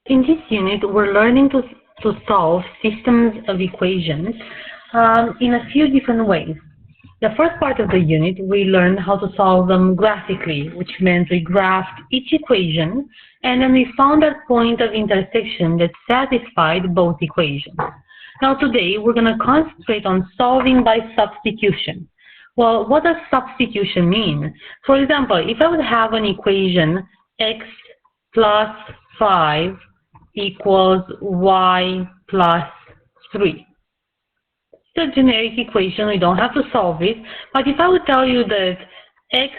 In this unit, we're learning to solve systems of equations in a few different ways. The first part of the unit, we learned how to solve them graphically, which meant we graphed each equation, and then we found that point of intersection that satisfied both equations. Now today, we're going to concentrate on solving by substitution. Well, what does substitution mean? For example, if I would have an equation x plus 5 equals y plus 3. It's a generic equation, we don't have to solve it, but if I would tell you that x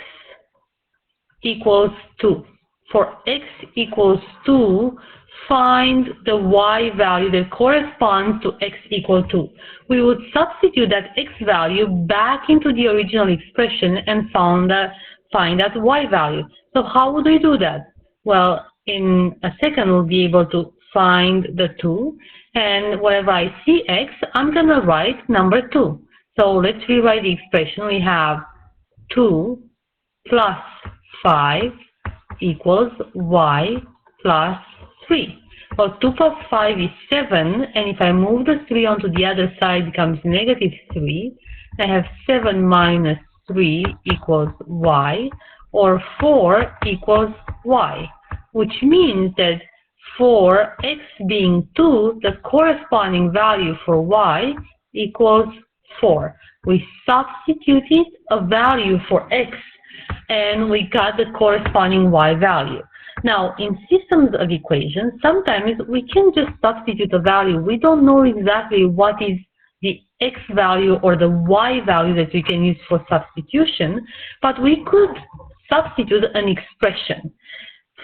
equals 2, for x equals 2, find the y value that corresponds to x equal 2. We would substitute that x value back into the original expression and find that y value. So how would we do that? Well, in a second we'll be able to find the 2, and whenever I see x, I'm going to write number 2. So let's rewrite the expression. We have 2 plus 5 equals y plus 3. Well, 2 plus 5 is 7, and if I move the 3 onto the other side, it becomes negative 3. I have 7 minus 3 equals y, or 4 equals y, which means that for x being 2, the corresponding value for y equals 4. We substituted a value for x, and we got the corresponding y value. Now, in systems of equations, sometimes we can just substitute a value. We don't know exactly what is the x value or the y value that we can use for substitution, but we could substitute an expression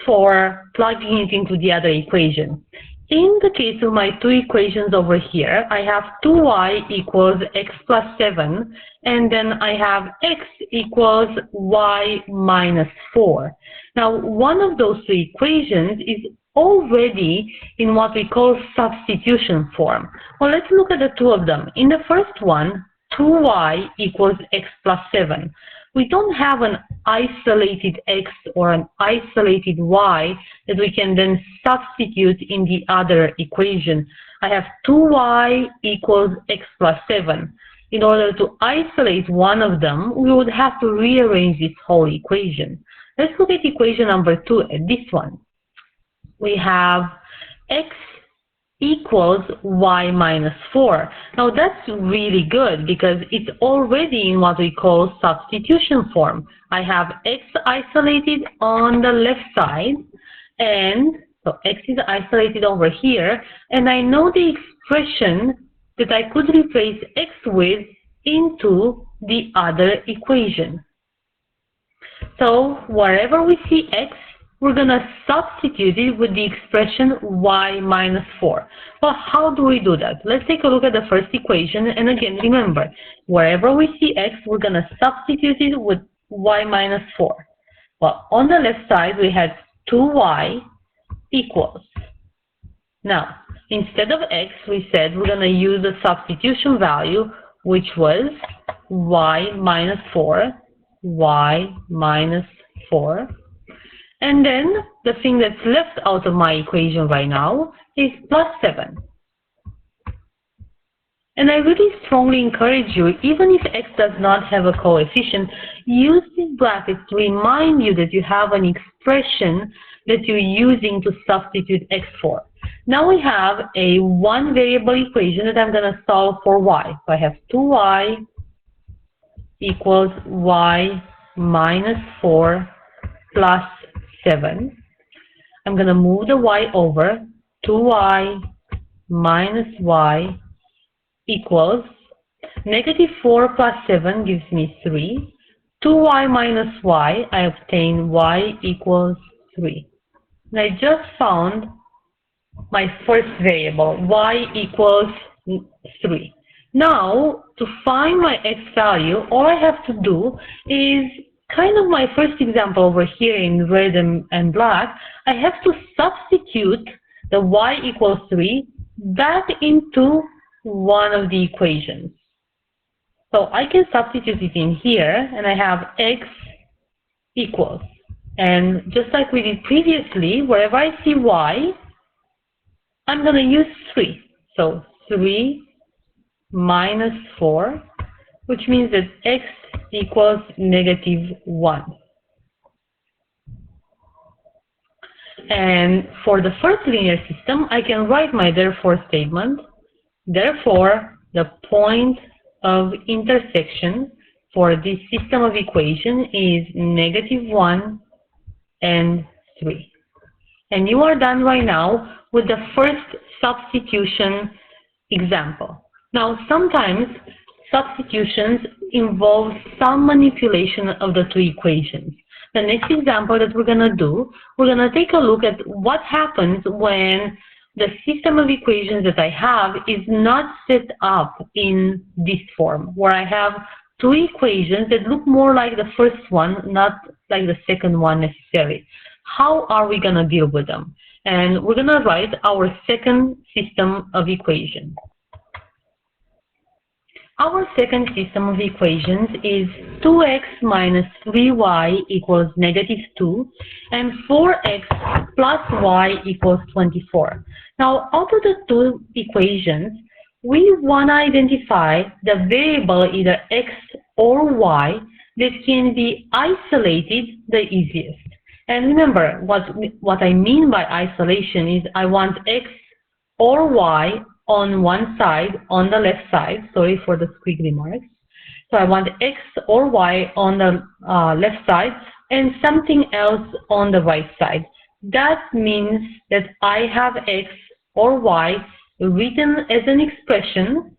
for plugging it into the other equation. In the case of my two equations over here, I have 2y equals x plus 7, and then I have x equals y minus 4. Now, one of those two equations is already in what we call substitution form. Well, let's look at the two of them. In the first one, 2y equals x plus 7. We don't have an isolated x or an isolated y that we can then substitute in the other equation. I have 2y equals x plus 7. In order to isolate one of them, we would have to rearrange this whole equation. Let's look at equation number 2, at this one. We have x equals y minus 4. Now that's really good because it's already in what we call substitution form. I have x isolated on the left side, and so x is isolated over here, and I know the expression that I could replace x with into the other equation. So wherever we see x, we're going to substitute it with the expression y minus 4. Well, how do we do that? Let's take a look at the first equation. And again, remember, wherever we see x, we're going to substitute it with y minus 4. Well, on the left side, we had 2y equals. Now, instead of x, we said we're going to use the substitution value, which was y minus 4, y minus 4. And then the thing that's left out of my equation right now is plus 7. And I really strongly encourage you, even if x does not have a coefficient, use these brackets to remind you that you have an expression that you're using to substitute x for. Now we have a one variable equation that I'm going to solve for y. So I have 2y equals y minus 4 plus 7. I'm going to move the y over. 2y minus y equals negative 4 plus 7 gives me 3. 2y minus y, I obtain y equals 3. And I just found my first variable, y equals 3. Now, to find my x value, all I have to do is kind of my first example over here in red and black. I have to substitute the y equals 3 back into one of the equations. So I can substitute it in here, and I have x equals. And just like we did previously, wherever I see y, I'm going to use 3. So 3 minus 4, which means that x equals negative 1. And for the first linear system, I can write my therefore statement. Therefore, the point of intersection for this system of equation is negative 1 and 3. And you are done right now with the first substitution example. Now, sometimes substitutions involve some manipulation of the two equations. The next example that we're going to do, we're going to take a look at what happens when the system of equations that I have is not set up in this form, where I have two equations that look more like the first one, not like the second one necessarily. How are we going to deal with them? And we're going to write our second system of equations. Our second system of equations is 2x minus 3y equals negative 2 and 4x plus y equals 24. Now, out of the two equations, we want to identify the variable either x or y that can be isolated the easiest. And remember, what I mean by isolation is I want x or y on one side, on the left side, sorry for the squiggly marks. So I want x or y on the left side and something else on the right side. That means that I have x or y written as an expression,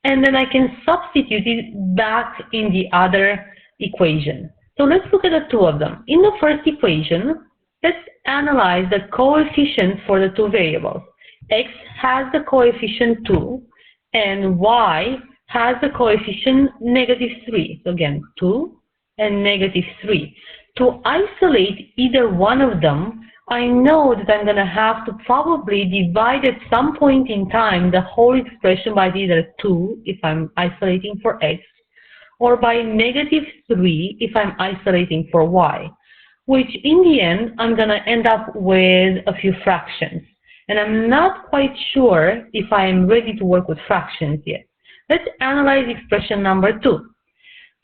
and then I can substitute it back in the other equation. So let's look at the two of them. In the first equation, let's analyze the coefficients for the two variables. X has the coefficient 2 and y has the coefficient negative 3. So again, 2 and negative 3. To isolate either one of them, I know that I'm going to have to probably divide at some point in time the whole expression by either 2 if I'm isolating for x, or by negative 3 if I'm isolating for y, which in the end I'm going to end up with a few fractions. And I'm not quite sure if I am ready to work with fractions yet. Let's analyze expression number 2.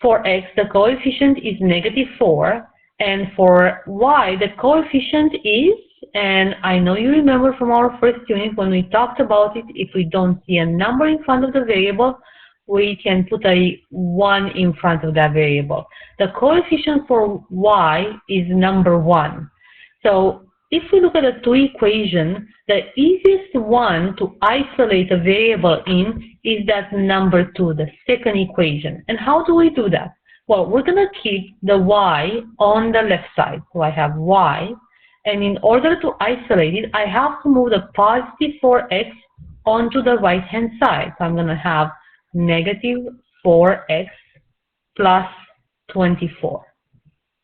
For x, the coefficient is negative 4, and for y, the coefficient is, and I know you remember from our first unit when we talked about it, if we don't see a number in front of the variable, we can put a 1 in front of that variable. The coefficient for y is number 1. So if we look at the two equations, the easiest one to isolate a variable in is that number 2, the second equation. And how do we do that? Well, we're going to keep the y on the left side. So I have y, and in order to isolate it, I have to move the positive 4x onto the right-hand side. So I'm going to have negative 4x plus 24.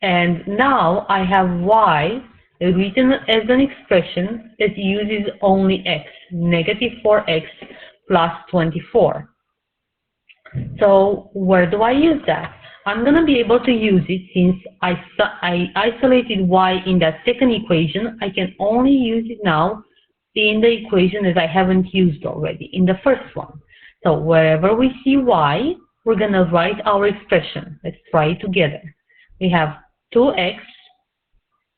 And now I have y written as an expression that uses only x, negative 4x plus 24. So where do I use that? I'm going to be able to use it since I isolated y in that second equation. I can only use it now in the equation that I haven't used already, in the first one. So wherever we see y, we're going to write our expression. Let's try it together. We have 2x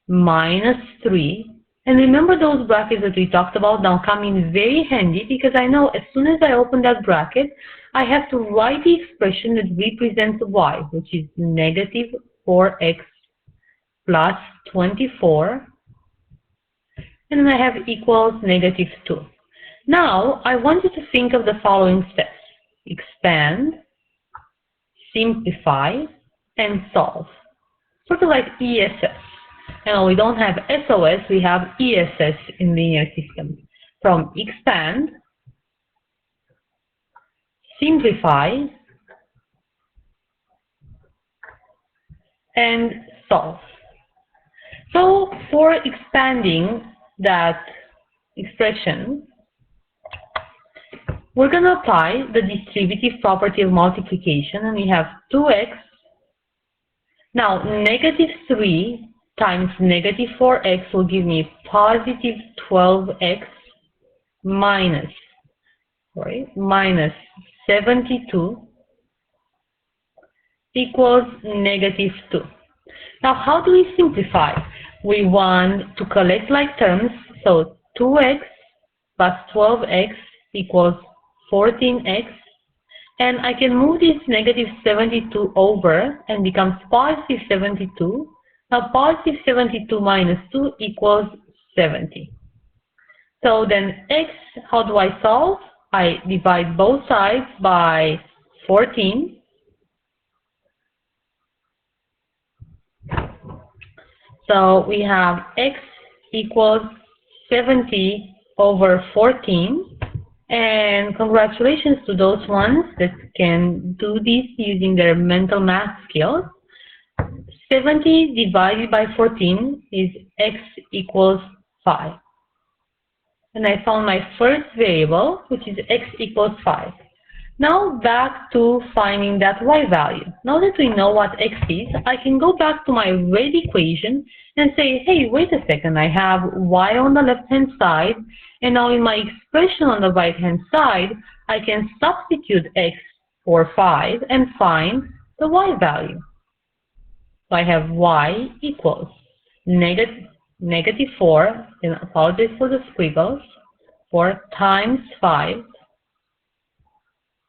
minus 3, and remember those brackets that we talked about now come in very handy, because I know as soon as I open that bracket, I have to write the expression that represents y, which is negative 4x plus 24, and then I have equals negative 2. Now, I want you to think of the following steps: expand, simplify, and solve. Sort of like ESS. Now, we don't have SOS, we have ESS in linear systems. From expand, simplify, and solve. So, for expanding that expression, we're going to apply the distributive property of multiplication, and we have 2x. Now, negative 3 times negative 4x will give me positive 12x minus 72 equals -2. Now, how do we simplify? We want to collect like terms, so 2x plus 12x equals 14x, and I can move this -72 over and becomes +72. Now, +72 minus 2 equals 70. So then x, how do I solve? I divide both sides by 14. So we have x equals 70 over 14. And congratulations to those ones that can do this using their mental math skills. 70 divided by 14 is x equals 5. And I found my first variable, which is x equals 5. Now back to finding that y value. Now that we know what x is, I can go back to my red equation and say, hey, wait a second, I have y on the left-hand side, and now in my expression on the right-hand side, I can substitute x for 5 and find the y value. So I have y equals -4, and apologize for the squiggles, 4 times 5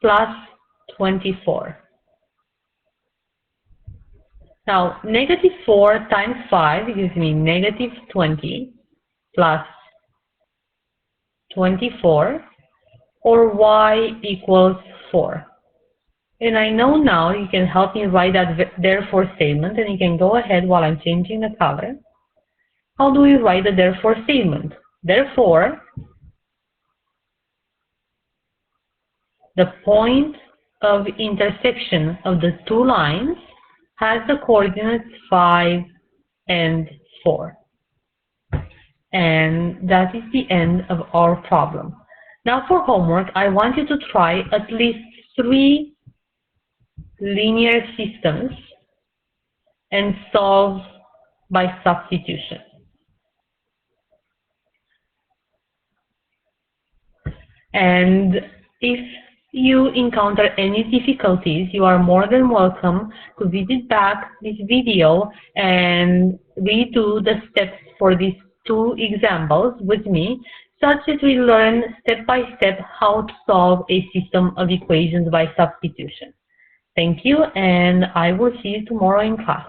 plus 24. Now, -4 times 5 gives me -20 plus 24, or y equals 4. And I know now you can help me write that therefore statement, and you can go ahead while I'm changing the color. How do we write the therefore statement? Therefore, the point of intersection of the two lines has the coordinates 5 and 4. And that is the end of our problem. Now for homework, I want you to try at least 3 linear systems and solve by substitution. And if you encounter any difficulties, you are more than welcome to visit back this video and redo the steps for these 2 examples with me, such that we learn step by step how to solve a system of equations by substitution. Thank you, and I will see you tomorrow in class.